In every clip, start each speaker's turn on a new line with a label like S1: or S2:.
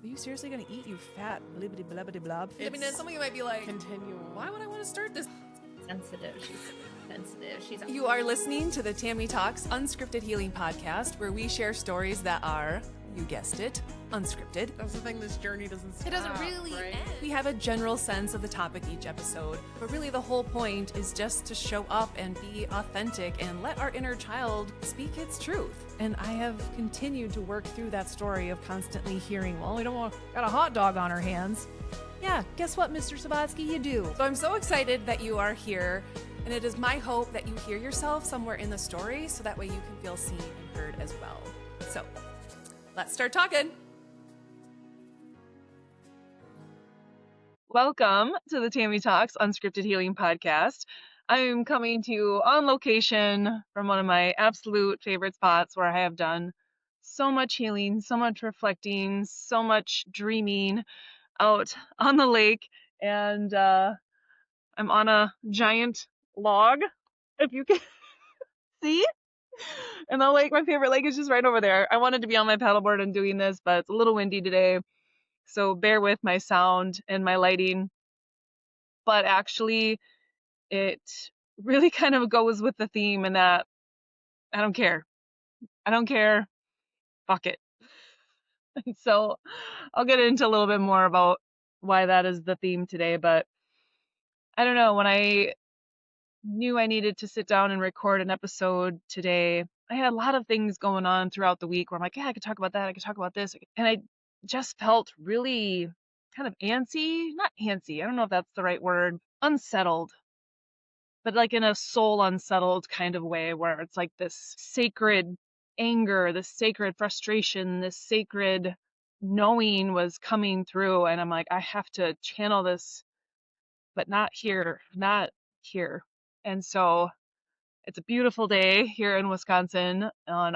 S1: Are you seriously going to eat, you fat blibbity blabbity blob?
S2: I mean, then somebody might be like,
S3: Continual.
S2: why would I want to start this?
S4: Sensitive. She's sensitive. She's.
S2: You are listening to the Tami Talks Unscripted Healing Podcast, where we share stories that are, you guessed it, unscripted.
S3: That's the thing, this journey doesn't stop.
S2: It doesn't really
S3: right?
S2: end. We have a general sense of the topic each episode, but really the whole point is just to show up and be authentic and let our inner child speak its truth. And I have continued to work through that story of constantly hearing, well, we don't want, got a hot dog on our hands. Yeah, guess what, Mr. Sabatsky, you do. So I'm so excited that you are here, and it is my hope that you hear yourself somewhere in the story so that way you can feel seen and heard as well. So let's start talking. Welcome to the Tami Talks Unscripted Healing Podcast. I'm coming to you on location from one of my absolute favorite spots where I have done so much healing, so much reflecting, so much dreaming out on the lake. And I'm on a giant log, if you can see. And the lake, my favorite lake, is just right over there. I wanted to be on my paddleboard and doing this, but it's a little windy today. So bear with my sound and my lighting. But actually, it really kind of goes with the theme in that I don't care. I don't care. Fuck it. So I'll get into a little bit more about why that is the theme today. But I don't know, when I knew I needed to sit down and record an episode today, I had a lot of things going on throughout the week where I'm like, yeah, I could talk about that. I could talk about this. And I just felt really kind of antsy, not antsy. I don't know if that's the right word, unsettled, but like in a soul unsettled kind of way where it's like this sacred anger, this sacred frustration, this sacred knowing was coming through. And I'm like, I have to channel this, but not here, not here. And so it's a beautiful day here in Wisconsin on,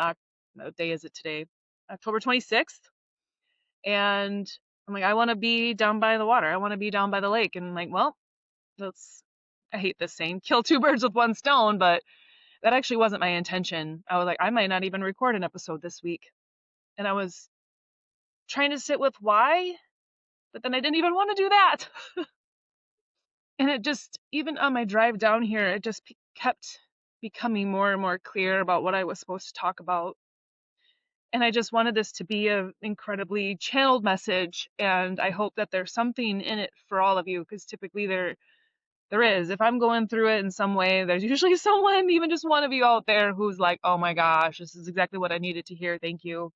S2: what day is it today? October 26th. And I'm like, I want to be down by the water. I want to be down by the lake. And I'm like, well, I hate this saying, kill two birds with one stone, but that actually wasn't my intention. I was like, I might not even record an episode this week. And I was trying to sit with why, but then I didn't even want to do that. And it just, even on my drive down here, it just kept becoming more and more clear about what I was supposed to talk about. And I just wanted this to be an incredibly channeled message. And I hope that there's something in it for all of you, because typically there is. If I'm going through it in some way, there's usually someone, even just one of you out there, who's like, oh my gosh, this is exactly what I needed to hear. Thank you.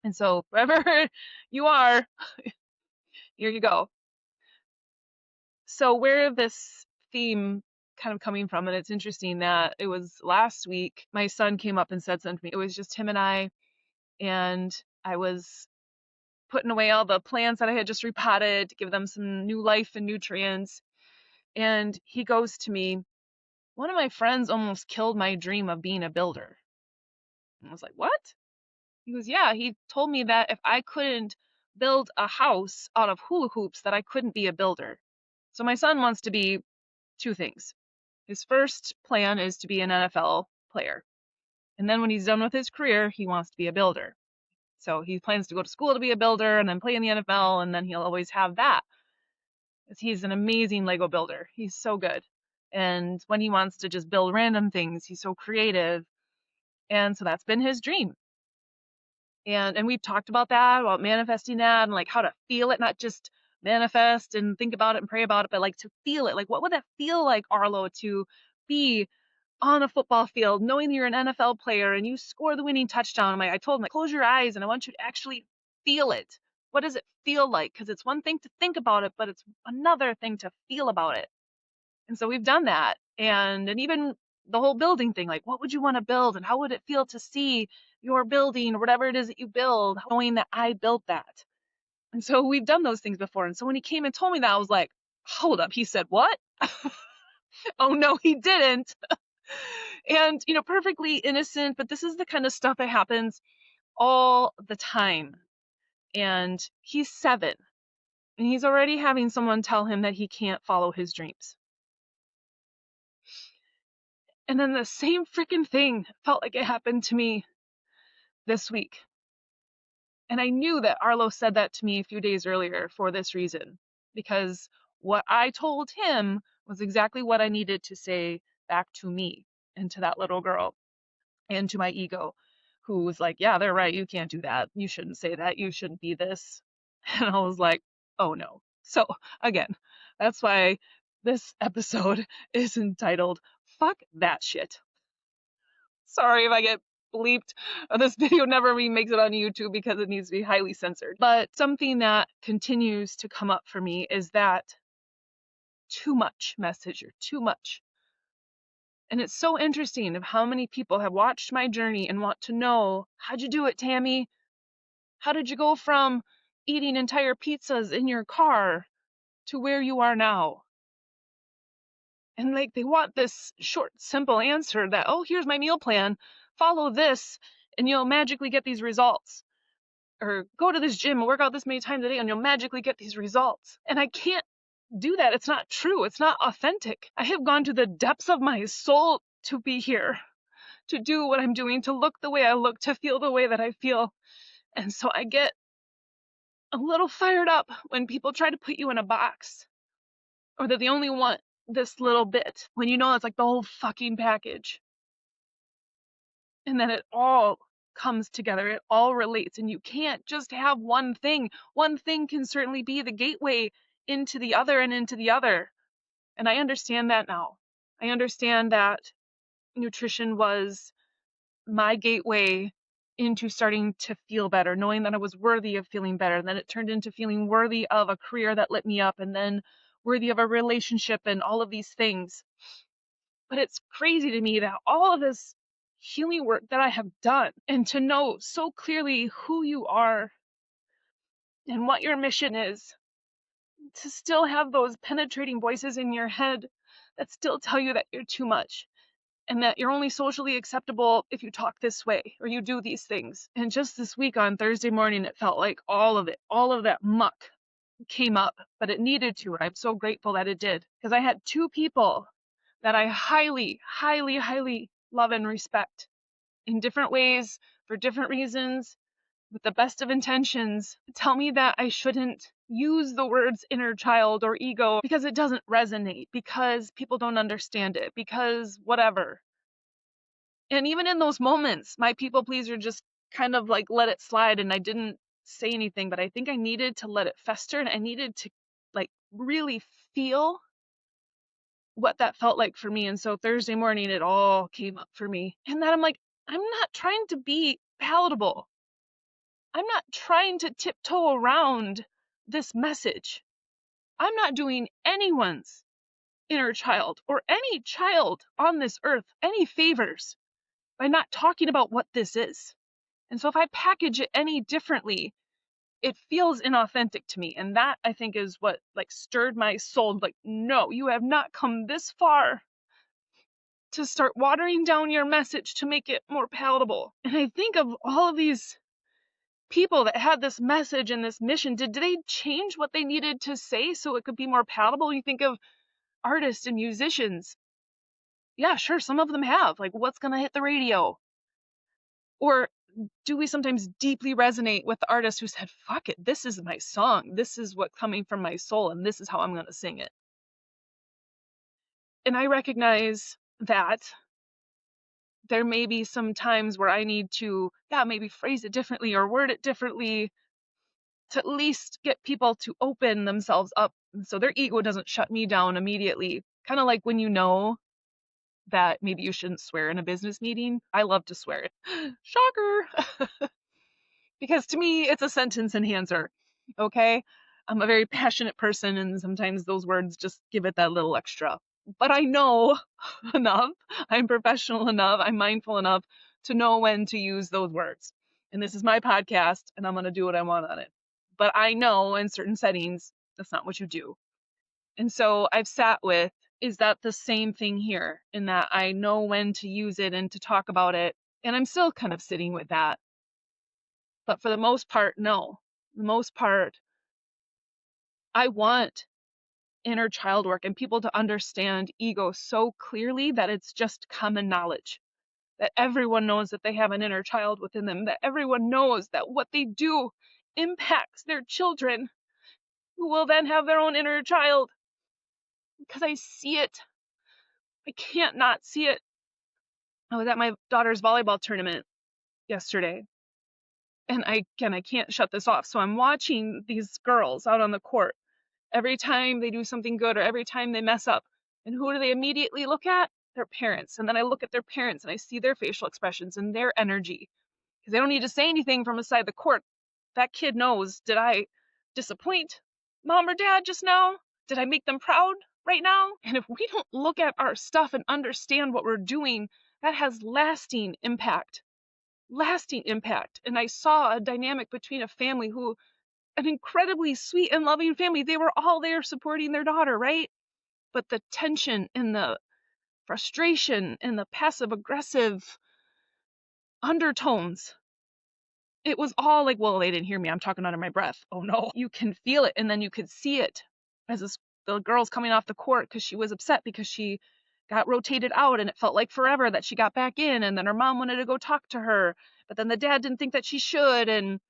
S2: And so wherever you are, here you go. So where this theme kind of coming from, and it's interesting that it was last week, my son came up and said something to me. It was just him and I was putting away all the plants that I had just repotted to give them some new life and nutrients. And he goes to me, one of my friends almost killed my dream of being a builder. And I was like, what? He goes, yeah, he told me that if I couldn't build a house out of hula hoops, that I couldn't be a builder. So my son wants to be two things. His first plan is to be an NFL player. And then when he's done with his career, he wants to be a builder. So he plans to go to school to be a builder and then play in the NFL, and then he'll always have that. He's an amazing Lego builder. He's so good. And when he wants to just build random things, he's so creative. And so that's been his dream. And we've talked about that, about manifesting that, and like how to feel it, not just manifest and think about it and pray about it, but like to feel it. Like, what would that feel like, Arlo, to be on a football field, knowing you're an NFL player and you score the winning touchdown? I told him, like, close your eyes and I want you to actually feel it. What does it feel like? Because it's one thing to think about it, but it's another thing to feel about it. And so we've done that. And even the whole building thing, like, what would you want to build? And how would it feel to see your building or whatever it is that you build, knowing that I built that? And so we've done those things before. And so when he came and told me that, I was like, hold up. He said, what? Oh, no, he didn't. And, perfectly innocent, but this is the kind of stuff that happens all the time. And he's 7, and he's already having someone tell him that he can't follow his dreams. And then the same freaking thing felt like it happened to me this week. And I knew that Arlo said that to me a few days earlier for this reason, because what I told him was exactly what I needed to say back to me and to that little girl and to my ego, who was like, yeah, they're right. You can't do that. You shouldn't say that. You shouldn't be this. And I was like, oh no. So again, that's why this episode is entitled Fuck That Shit. Sorry if I get bleeped. This video never even makes it on YouTube because it needs to be highly censored. But something that continues to come up for me is that too much message or too much. And it's so interesting of how many people have watched my journey and want to know, how'd you do it, Tami? How did you go from eating entire pizzas in your car to where you are now? And like, they want this short, simple answer that, oh, here's my meal plan, follow this, and you'll magically get these results. Or go to this gym and work out this many times a day and you'll magically get these results. And I can't do that. It's not true. It's not authentic. I have gone to the depths of my soul to be here, to do what I'm doing, to look the way I look, to feel the way that I feel. And so I get a little fired up when people try to put you in a box, or that they only want this little bit, when you know it's like the whole fucking package. And then it all comes together, it all relates, and you can't just have one thing. One thing can certainly be the gateway into the other and into the other. And I understand that now. I understand that nutrition was my gateway into starting to feel better, knowing that I was worthy of feeling better. And then it turned into feeling worthy of a career that lit me up, and then worthy of a relationship and all of these things. But it's crazy to me that all of this healing work that I have done, and to know so clearly who you are and what your mission is, to still have those penetrating voices in your head that still tell you that you're too much and that you're only socially acceptable if you talk this way or you do these things. And just this week on Thursday morning, it felt like all of it, all of that muck came up, but it needed to. I'm so grateful that it did, because I had two people that I highly, highly, highly love and respect in different ways, for different reasons, with the best of intentions, tell me that I shouldn't use the words inner child or ego because it doesn't resonate, because people don't understand it, because whatever. And even in those moments, my people pleaser just kind of like let it slide, and I didn't say anything, but I think I needed to let it fester, and I needed to like really feel what that felt like for me. And so Thursday morning, it all came up for me. And that I'm like, I'm not trying to be palatable. I'm not trying to tiptoe around this message. I'm not doing anyone's inner child or any child on this earth any favors by not talking about what this is. And so if I package it any differently, it feels inauthentic to me. And that, I think, is what like stirred my soul. Like, no, you have not come this far to start watering down your message to make it more palatable. And I think of all of these people that had this message and this mission. Did they change what they needed to say so it could be more palatable? You think of artists and musicians. Yeah, sure, some of them have. Like, what's going to hit the radio? Or do we sometimes deeply resonate with the artist who said, fuck it, this is my song. This is what's coming from my soul, and this is how I'm going to sing it. And I recognize that there may be some times where I need to, maybe phrase it differently or word it differently to at least get people to open themselves up so their ego doesn't shut me down immediately. Kind of like when you know that maybe you shouldn't swear in a business meeting. I love to swear. Shocker! Because to me, it's a sentence enhancer, okay? I'm a very passionate person, and sometimes those words just give it that little extra. But I know enough, I'm professional enough, I'm mindful enough to know when to use those words. And this is my podcast, and I'm going to do what I want on it. But I know in certain settings, that's not what you do. And so I've sat with, is that the same thing here? In that I know when to use it and to talk about it. And I'm still kind of sitting with that. But for the most part, no. The most part, I want inner child work and people to understand ego so clearly that it's just common knowledge. that everyone knows that they have an inner child within them, that everyone knows that what they do impacts their children, who will then have their own inner child. Because I see it. I can't not see it. I was at my daughter's volleyball tournament yesterday, and I can't shut this off. So I'm watching these girls out on the court. Every time they do something good or every time they mess up, and who do they immediately look at? Their parents. And then I look at their parents and I see their facial expressions and their energy, because they don't need to say anything from aside the court. That kid knows, did I disappoint mom or dad just now? Did I make them proud right now? And if we don't look at our stuff and understand what we're doing, that has lasting impact. Lasting impact. And I saw a dynamic between a family who, an incredibly sweet and loving family, they were all there supporting their daughter, right? But the tension and the frustration and the passive aggressive undertones, it was all like, well, they didn't hear me, I'm talking under my breath. Oh no. You can feel it, and then you could see it as the girl's coming off the court because she was upset because she got rotated out and it felt like forever that she got back in, and then her mom wanted to go talk to her, but then the dad didn't think that she should, and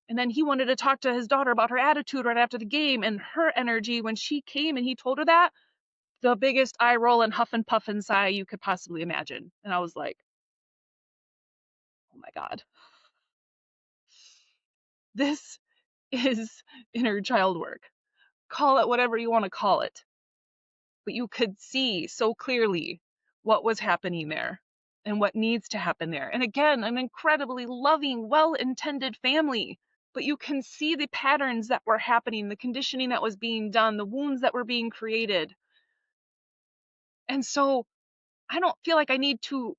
S2: then he wanted to talk to his daughter about her attitude right after the game, and her energy when she came and he told her that, the biggest eye roll and huff and puff and sigh you could possibly imagine. And I was like, oh my God. This is inner child work. Call it whatever you want to call it. But you could see so clearly what was happening there and what needs to happen there. And again, an incredibly loving, well-intended family. But you can see the patterns that were happening, the conditioning that was being done, the wounds that were being created. And so I don't feel like I need to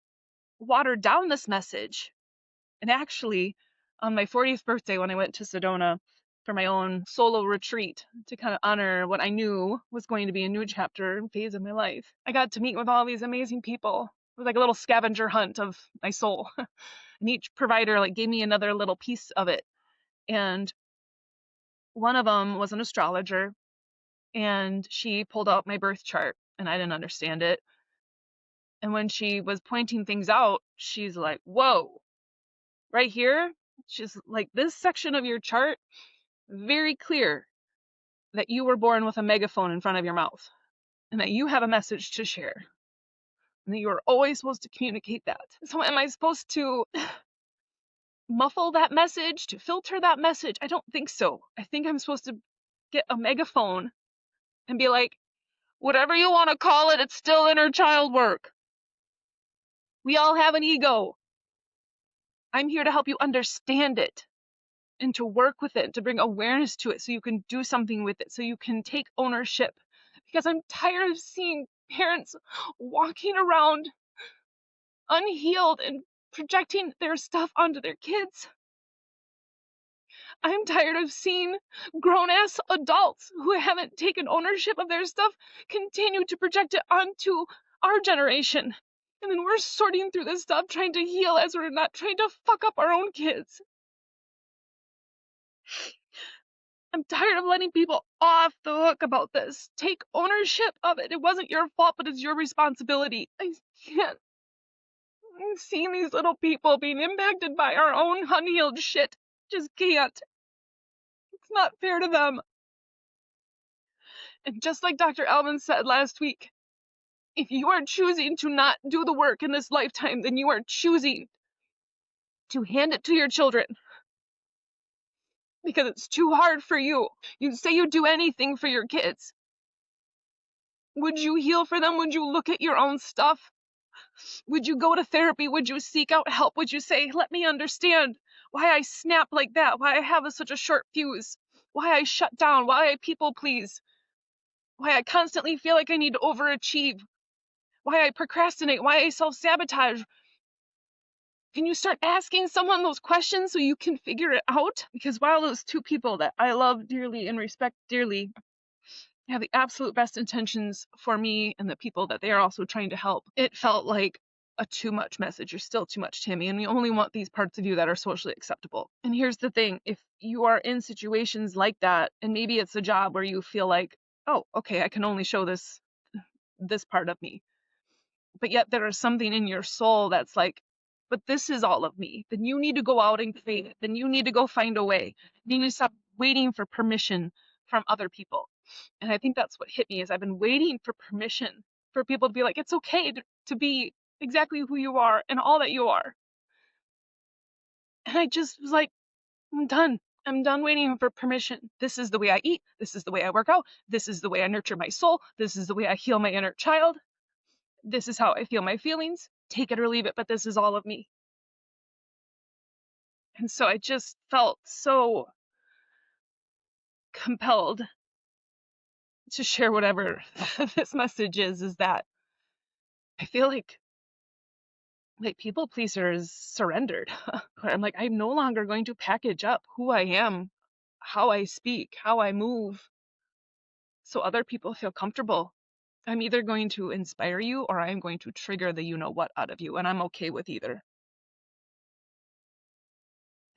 S2: water down this message. And actually, on my 40th birthday, when I went to Sedona for my own solo retreat to kind of honor what I knew was going to be a new chapter and phase of my life, I got to meet with all these amazing people. It was like a little scavenger hunt of my soul. And each provider like gave me another little piece of it. And one of them was an astrologer, and she pulled out my birth chart, and I didn't understand it. And when she was pointing things out, she's like, whoa, right here, she's like, this section of your chart, very clear that you were born with a megaphone in front of your mouth and that you have a message to share and that you are always supposed to communicate that. So am I supposed to muffle that message, to filter that message? I don't think so. I think I'm supposed to get a megaphone and be like, whatever you want to call it, it's still inner child work. We all have an ego. I'm here to help you understand it and to work with it, to bring awareness to it so you can do something with it, so you can take ownership. Because I'm tired of seeing parents walking around unhealed and projecting their stuff onto their kids. I'm tired of seeing grown-ass adults who haven't taken ownership of their stuff continue to project it onto our generation. And then we're sorting through this stuff, trying to heal as we're not trying to fuck up our own kids. I'm tired of letting people off the hook about this. Take ownership of it. It wasn't your fault, but it's your responsibility. I can't. I'm seeing these little people being impacted by our own unhealed shit. Just can't. It's not fair to them. And just like Dr. Alvin said last week, if you are choosing to not do the work in this lifetime, then you are choosing to hand it to your children. Because it's too hard for you. You say you'd do anything for your kids. Would you heal for them? Would you look at your own stuff? Would you go to therapy? Would you seek out help? Would you say, let me understand why I snap like that? Why I have such a short fuse? Why I shut down? Why I people please? Why I constantly feel like I need to overachieve? Why I procrastinate? Why I self-sabotage? Can you start asking someone those questions so you can figure it out? Because while those two people that I love dearly and respect dearly have the absolute best intentions for me and the people that they are also trying to help, it felt like a too much message. You're still too much, Tami, and we only want these parts of you that are socially acceptable. And here's the thing, if you are in situations like that, and maybe it's a job where you feel like, oh, okay, I can only show this part of me, but yet there is something in your soul that's like, but this is all of me. Then you need to go out and create it. Then you need to go find a way. You need to stop waiting for permission from other people. And I think that's what hit me is I've been waiting for permission for people to be like, it's okay to be exactly who you are and all that you are. And I just was like, I'm done. I'm done waiting for permission. This is the way I eat. This is the way I work out. This is the way I nurture my soul. This is the way I heal my inner child. This is how I feel my feelings. Take it or leave it, but this is all of me. And so I just felt so compelled to share whatever this message is that I feel like people pleasers surrendered. Where I'm like, I'm no longer going to package up who I am, how I speak, how I move, so other people feel comfortable. I'm either going to inspire you or I'm going to trigger the you know what out of you, and I'm okay with either.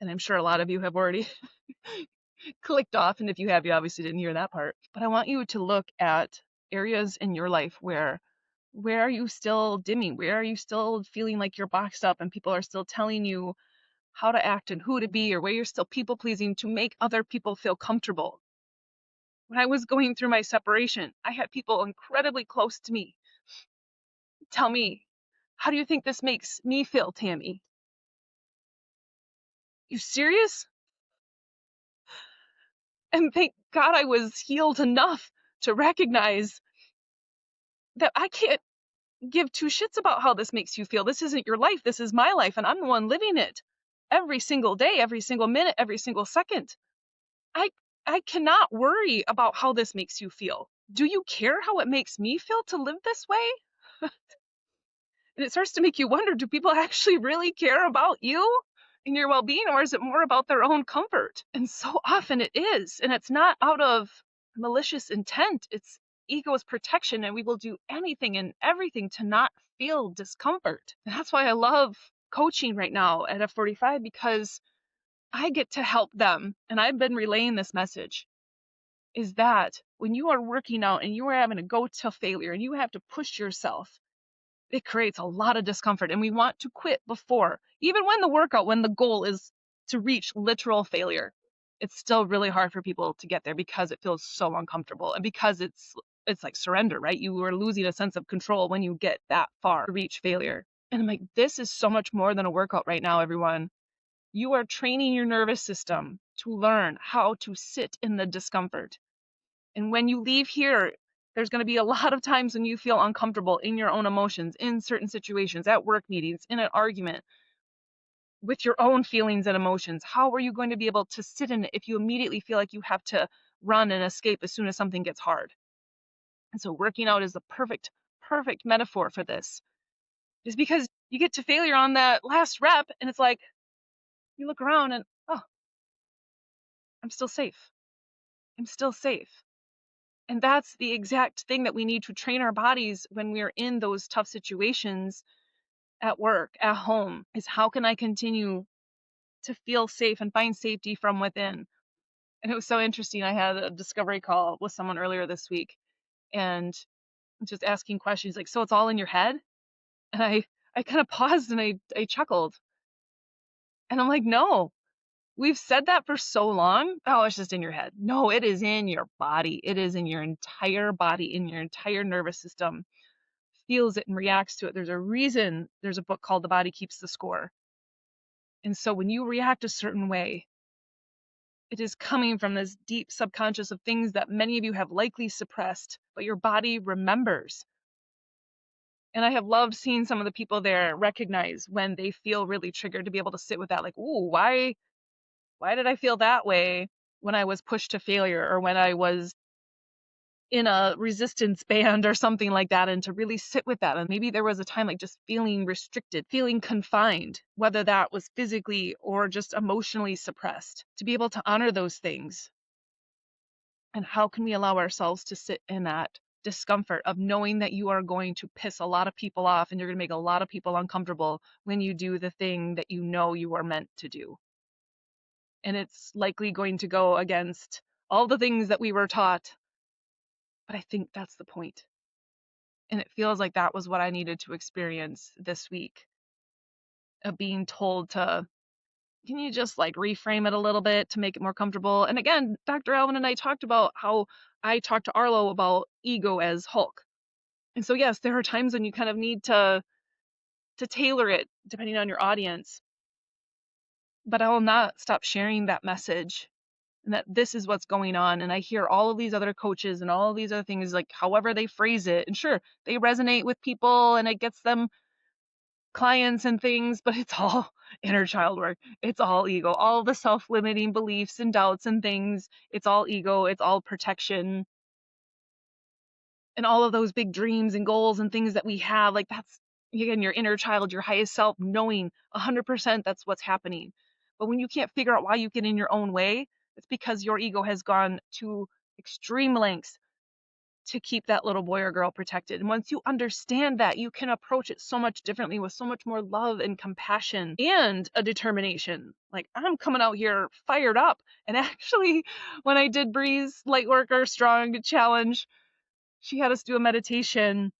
S2: And I'm sure a lot of you have already clicked off, and if you have, you obviously didn't hear that part. But I want you to look at areas in your life where are you still dimming? Where are you still feeling like you're boxed up and people are still telling you how to act and who to be, or where you're still people pleasing to make other people feel comfortable? When I was going through my separation, I had people incredibly close to me tell me, how do you think this makes me feel, Tami? You serious? And thank God I was healed enough to recognize that I can't give two shits about how this makes you feel. This isn't your life. This is my life, and I'm the one living it every single day, every single minute, every single second. I cannot worry about how this makes you feel. Do you care how it makes me feel to live this way? And it starts to make you wonder, do people actually really care about you and your well-being, or is it more about their own comfort? And so often it is, and it's not out of malicious intent. It's ego's protection, and we will do anything and everything to not feel discomfort. And that's why I love coaching right now at F45, because I get to help them, and I've been relaying this message, is that when you are working out and you are having to go to failure and you have to push yourself, it creates a lot of discomfort, and we want to quit before, even when the goal is to reach literal failure. It's still really hard for people to get there because it feels so uncomfortable, and because it's like surrender, right? You are losing a sense of control when you get that far to reach failure. And I'm like, this is so much more than a workout right now, everyone. You are training your nervous system to learn how to sit in the discomfort. And when you leave here, there's going to be a lot of times when you feel uncomfortable in your own emotions, in certain situations, at work meetings, in an argument, with your own feelings and emotions. How are you going to be able to sit in it if you immediately feel like you have to run and escape as soon as something gets hard? And so working out is the perfect metaphor for this. Just because you get to failure on that last rep, and it's like, you look around and, oh, I'm still safe. I'm still safe. And that's the exact thing that we need to train our bodies when we're in those tough situations at work, at home, is how can I continue to feel safe and find safety from within? And it was so interesting. I had a discovery call with someone earlier this week, and just asking questions like, so it's all in your head? And I kind of paused and I chuckled. And I'm like, no, we've said that for so long. Oh, it's just in your head. No, it is in your body. It is in your entire body, in your entire nervous system. Feels it and reacts to it. There's a reason there's a book called The Body Keeps the Score. And so when you react a certain way, it is coming from this deep subconscious of things that many of you have likely suppressed, but your body remembers. And I have loved seeing some of the people there recognize when they feel really triggered, to be able to sit with that, like, ooh, why did I feel that way when I was pushed to failure, or when I was in a resistance band or something like that, and to really sit with that. And maybe there was a time like just feeling restricted, feeling confined, whether that was physically or just emotionally suppressed, to be able to honor those things. And how can we allow ourselves to sit in that discomfort of knowing that you are going to piss a lot of people off and you're going to make a lot of people uncomfortable when you do the thing that you know you are meant to do. And it's likely going to go against all the things that we were taught. But I think that's the point. And it feels like that was what I needed to experience this week. of being told to, can you just like reframe it a little bit to make it more comfortable? And again, Dr. Alvin and I talked about how I talked to Arlo about ego as Hulk. And so, yes, there are times when you kind of need to tailor it depending on your audience. But I will not stop sharing that message and that this is what's going on. And I hear all of these other coaches and all of these other things, like however they phrase it. And sure, they resonate with people and it gets them clients and things, but it's all inner child work. It's all ego, all the self-limiting beliefs and doubts and things. It's all ego. It's all protection. And all of those big dreams and goals and things that we have, like that's, again, your inner child, your highest self, knowing 100% that's what's happening. But when you can't figure out why you get in your own way, it's because your ego has gone to extreme lengths to keep that little boy or girl protected. And once you understand that, you can approach it so much differently with so much more love and compassion and a determination. Like, I'm coming out here fired up. And actually, when I did Bree's Lightworker Strong Challenge, she had us do a meditation,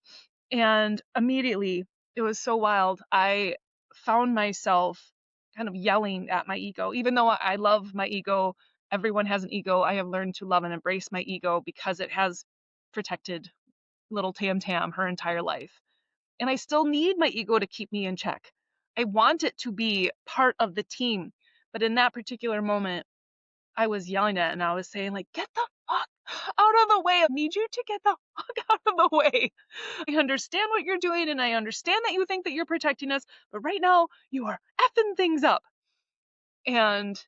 S2: and immediately it was so wild. I found myself kind of yelling at my ego. Even though I love my ego, everyone has an ego. I have learned to love and embrace my ego because it has protected little Tam Tam her entire life. And I still need my ego to keep me in check. I want it to be part of the team. But in that particular moment, I was yelling at it and I was saying, like, get the fuck out of the way. I need you to get the fuck out of the way. I understand what you're doing and I understand that you think that you're protecting us, but right now you are effing things up. And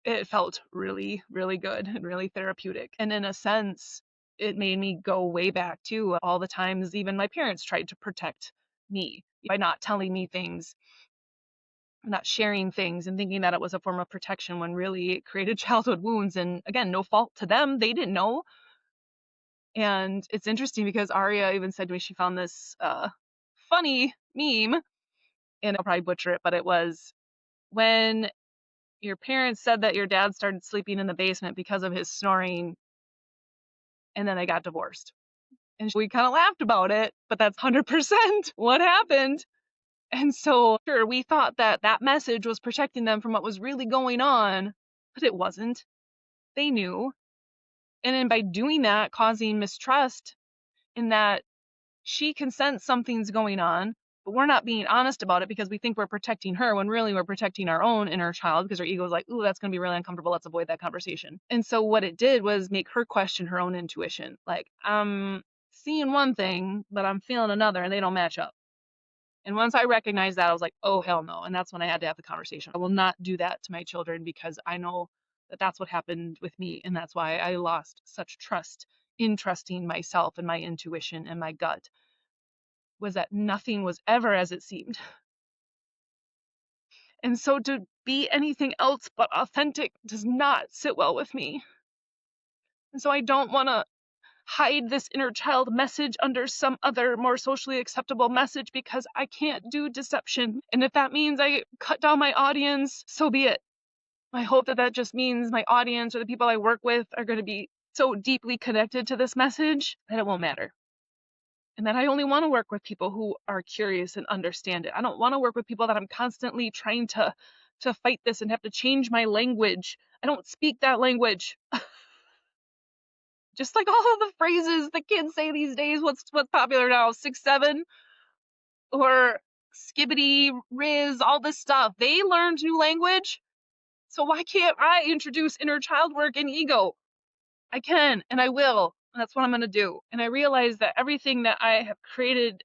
S2: it felt really, really good and really therapeutic. And in a sense, it made me go way back to all the times even my parents tried to protect me by not telling me things, not sharing things, and thinking that it was a form of protection when really it created childhood wounds. And again, no fault to them. They didn't know. And it's interesting because Aria even said to me she found this funny meme, and I'll probably butcher it, but it was when your parents said that your dad started sleeping in the basement because of his snoring, and then they got divorced. And we kind of laughed about it, but that's 100% what happened. And so, sure, we thought that that message was protecting them from what was really going on, but it wasn't. They knew. And then by doing that, causing mistrust in that she can sense something's going on, but we're not being honest about it because we think we're protecting her when really we're protecting our own inner child because our ego is like, ooh, that's going to be really uncomfortable. Let's avoid that conversation. And so what it did was make her question her own intuition. Like, I'm seeing one thing, but I'm feeling another and they don't match up. And once I recognized that, I was like, oh, hell no. And that's when I had to have the conversation. I will not do that to my children because I know that that's what happened with me. And that's why I lost such trust in trusting myself and my intuition and my gut, was that nothing was ever as it seemed. And so to be anything else but authentic does not sit well with me. And so I don't want to hide this inner child message under some other more socially acceptable message because I can't do deception. And if that means I cut down my audience, so be it. I hope that that just means my audience or the people I work with are going to be so deeply connected to this message that it won't matter. And that I only want to work with people who are curious and understand it. I don't want to work with people that I'm constantly trying to fight this and have to change my language. I don't speak that language. Just like all of the phrases the kids say these days, what's popular now, 6'7", or skibbity, riz, all this stuff. They learned new language. So why can't I introduce inner child work and ego? I can, and I will. And that's what I'm going to do. And I realize that everything that I have created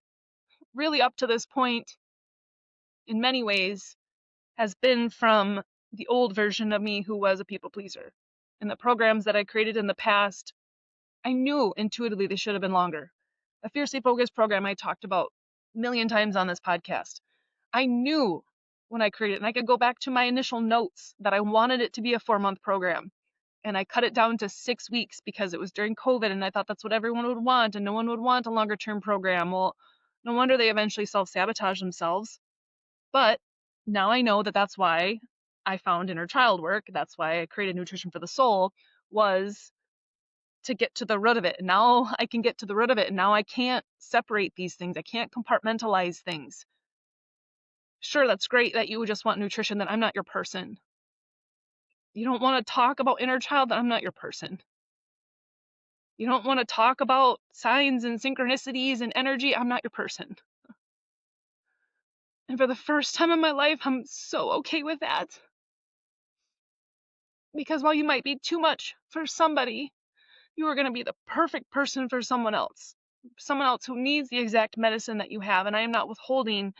S2: really up to this point, in many ways, has been from the old version of me who was a people pleaser. And the programs that I created in the past, I knew intuitively they should have been longer. The Fiercely Focused program I talked about a million times on this podcast. I knew when I created it, and I could go back to my initial notes that I wanted it to be a 4-month program. And I cut it down to 6 weeks because it was during COVID and I thought that's what everyone would want and no one would want a longer term program. Well, no wonder they eventually self-sabotage themselves. But now I know that that's why I found inner child work. That's why I created Nutrition for the Soul, was to get to the root of it. And now I can get to the root of it. And now I can't separate these things. I can't compartmentalize things. Sure, that's great that you just want nutrition, then I'm not your person. You don't want to talk about inner child, then I'm not your person. You don't want to talk about signs and synchronicities and energy, I'm not your person. And for the first time in my life, I'm so okay with that. Because while you might be too much for somebody, you are going to be the perfect person for someone else who needs the exact medicine that you have. And I am not withholding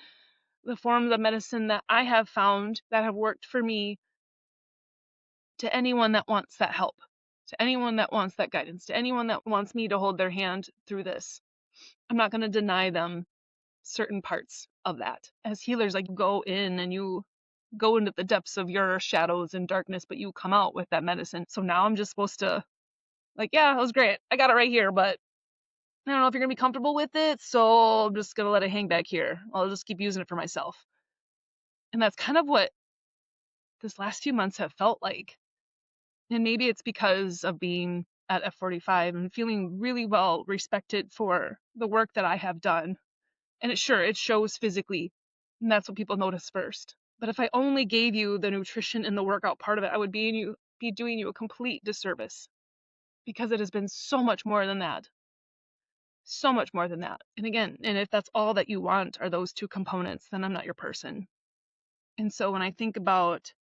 S2: the forms of medicine that I have found that have worked for me to anyone that wants that help, to anyone that wants that guidance, to anyone that wants me to hold their hand through this. I'm not going to deny them certain parts of that. As healers, like, you go in and you go into the depths of your shadows and darkness, but you come out with that medicine. So now I'm just supposed to, like, yeah, that was great, I got it right here, but I don't know if you're gonna be comfortable with it, so I'm just gonna let it hang back here. I'll just keep using it for myself. And that's kind of what this last few months have felt like. And maybe it's because of being at F45 and feeling really well respected for the work that I have done. And it shows physically, and that's what people notice first. But if I only gave you the nutrition and the workout part of it, I would be doing you a complete disservice, because it has been so much more than that. So much more than that. And again, and if that's all that you want are those two components, then I'm not your person. And so when I think about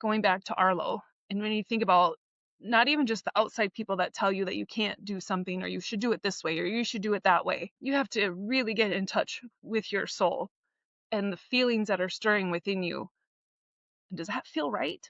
S2: going back to Arlo, and when you think about not even just the outside people that tell you that you can't do something, or you should do it this way, or you should do it that way, you have to really get in touch with your soul and the feelings that are stirring within you. And does that feel right?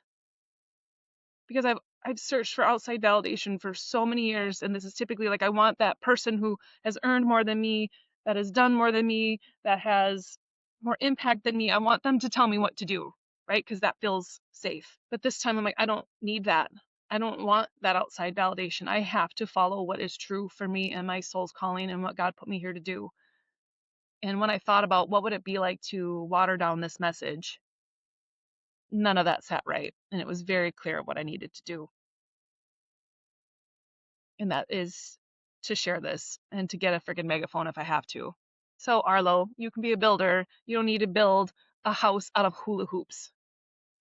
S2: Because I've searched for outside validation for so many years, and this is typically like, I want that person who has earned more than me, that has done more than me, that has more impact than me. I want them to tell me what to do, right? Because that feels safe. But this time I'm like, I don't need that. I don't want that outside validation. I have to follow what is true for me and my soul's calling and what God put me here to do. And when I thought about what would it be like to water down this message, none of that sat right. And it was very clear what I needed to do. And that is to share this and to get a freaking megaphone if I have to. So Arlo, you can be a builder. You don't need to build a house out of hula hoops.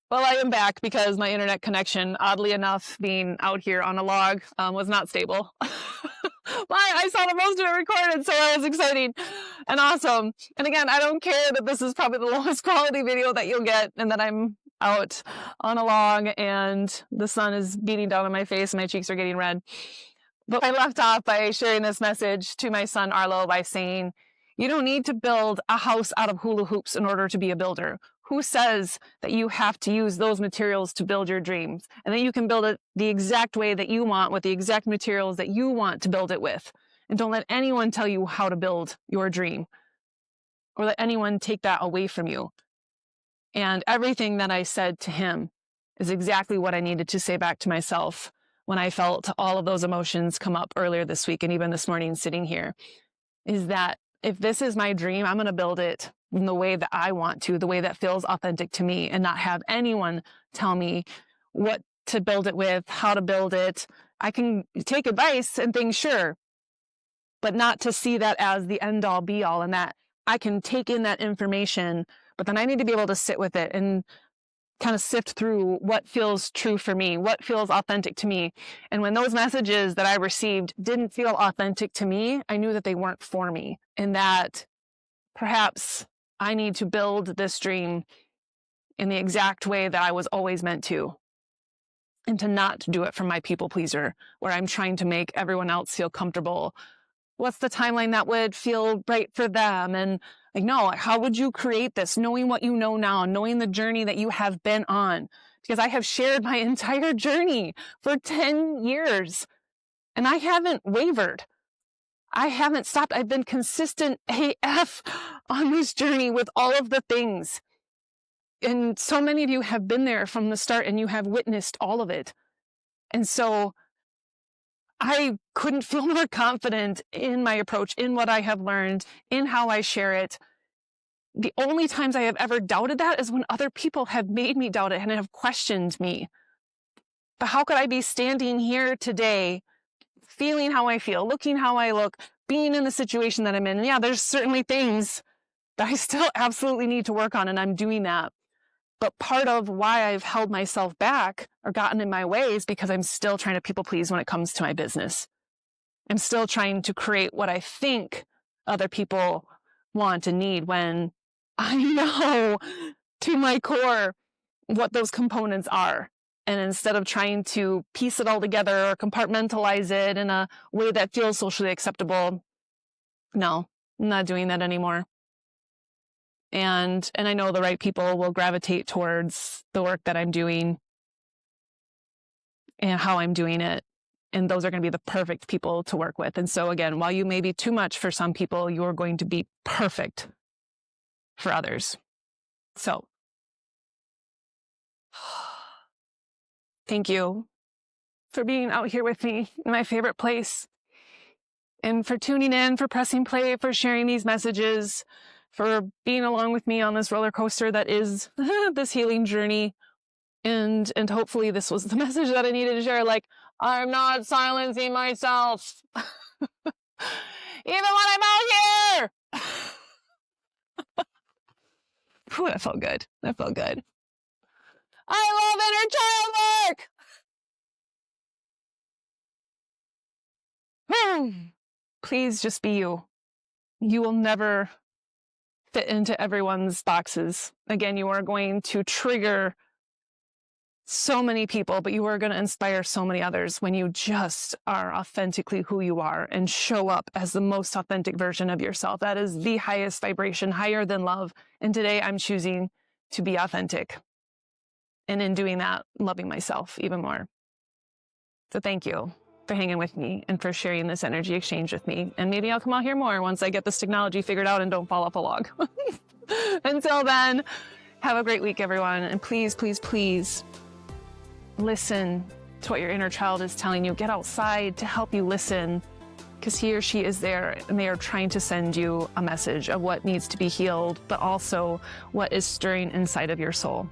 S2: Well, I am back because my internet connection, oddly enough, being out here on a log, was not stable. But I saw the most of it recorded, so it was exciting and awesome. And again, I don't care that this is probably the lowest quality video that you'll get, and that I'm out on a log and the sun is beating down on my face and my cheeks are getting red. But I left off by sharing this message to my son Arlo by saying, you don't need to build a house out of hula hoops in order to be a builder. Who says that you have to use those materials to build your dreams, and that you can build it the exact way that you want with the exact materials that you want to build it with? And don't let anyone tell you how to build your dream, or let anyone take that away from you. And everything that I said to him is exactly what I needed to say back to myself when I felt all of those emotions come up earlier this week and even this morning sitting here, is that if this is my dream, I'm going to build it in the way that I want to, the way that feels authentic to me, and not have anyone tell me what to build it with, how to build it. I can take advice and things, sure, but not to see that as the end all be all, and that I can take in that information, but then I need to be able to sit with it and kind of sift through what feels true for me, what feels authentic to me. And when those messages that I received didn't feel authentic to me, I knew that they weren't for me, and that perhaps I need to build this dream in the exact way that I was always meant to, and to not do it from my people pleaser, where I'm trying to make everyone else feel comfortable. What's the timeline that would feel right for them? And like, no, how would you create this, knowing what you know now, knowing the journey that you have been on? Because I have shared my entire journey for 10 years, and I haven't wavered. I haven't stopped. I've been consistent AF on this journey with all of the things. And so many of you have been there from the start, and you have witnessed all of it. And so I couldn't feel more confident in my approach, in what I have learned, in how I share it. The only times I have ever doubted that is when other people have made me doubt it and have questioned me. But how could I be standing here today, feeling how I feel, looking how I look, being in the situation that I'm in? And yeah, there's certainly things
S3: that I still absolutely need to work on, and I'm doing that. But part of why I've held myself back or gotten in my way is because I'm still trying to people please when it comes to my business. I'm still trying to create what I think other people want and need when I know to my core what those components are. And instead of trying to piece it all together or compartmentalize it in a way that feels socially acceptable, no, I'm not doing that anymore. And I know the right people will gravitate towards the work that I'm doing and how I'm doing it. And those are going to be the perfect people to work with. And so again, while you may be too much for some people, you're going to be perfect for others. So thank you for being out here with me in my favorite place, and for tuning in, for pressing play, for sharing these messages, for being along with me on this roller coaster that is this healing journey. And hopefully this was the message that I needed to share. Like, I'm not silencing myself. Even when I'm out here. Whew, that felt good. That felt good. I love inner child work. Please just be you. You will never fit into everyone's boxes. Again, you are going to trigger so many people, but you are going to inspire so many others when you just are authentically who you are and show up as the most authentic version of yourself. That is the highest vibration, higher than love. And today I'm choosing to be authentic. And in doing that, loving myself even more. So thank you for hanging with me and for sharing this energy exchange with me. And maybe I'll come out here more once I get this technology figured out and don't fall off a log. Until then, have a great week, everyone. And please, please, please listen to what your inner child is telling you. Get outside to help you listen, because he or she is there and they are trying to send you a message of what needs to be healed, but also what is stirring inside of your soul.